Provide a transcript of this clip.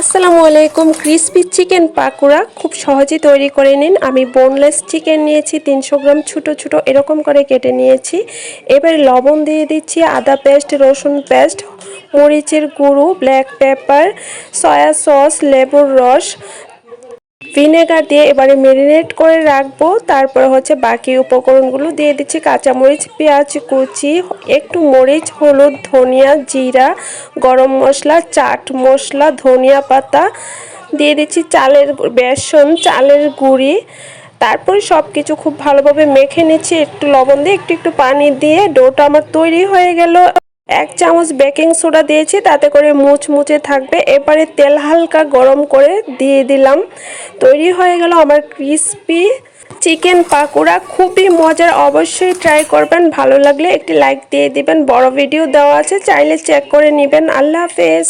আসসালামু আলাইকুম। Crispy chicken pakora খুব সহজেই তৈরি করে নিন। আমি বোনলেস চিকেন নিয়েছি 300 গ্রাম, ছোট ছোট এরকম করে কেটে নিয়েছি। এবার লবণ দিয়ে দিচ্ছি, আদা পেস্ট, রসুন পেস্ট, মরিচের গুঁড়ো, ব্ল্যাক পেপার, সয়া সস, লেবুর রস, ভিনেগার দিয়ে এবারে ম্যারিনেট করে রাখবো। তারপরে বাকি উপকরণগুলো দিয়ে দিচ্ছি, কাঁচামরিচ, পেঁয়াজ কুচি, একটু মরিচ, হলুদ, ধনিয়া, জিরা, গরম মশলা, চাট মশলা, ধনিয়া পাতা দিয়ে দিচ্ছি, বেসন, চালের গুঁড়ি। তারপরে সব কিছু খুব ভালোভাবে মেখে নিচ্ছি একটু লবণ দিয়ে, একটু একটু পানি দিয়ে। ডোটা আমার তৈরি হয়ে গেল। 1 চামচ বেকিং সোডা দিয়েছি, তাতে করে মুচমুচে থাকবে। এবারে তেল হালকা গরম করে দিয়ে দিলাম। তৈরি হয়ে গেল আমার ক্রিসপি চিকেন পাকোড়া। খুবই মজার, অবশ্যই ট্রাই করবেন। ভালো লাগলে একটি লাইক দিয়ে দিবেন। বড় ভিডিও দেওয়া আছে, চাইলে চেক করে নেবেন। আল্লাহ হাফেজ।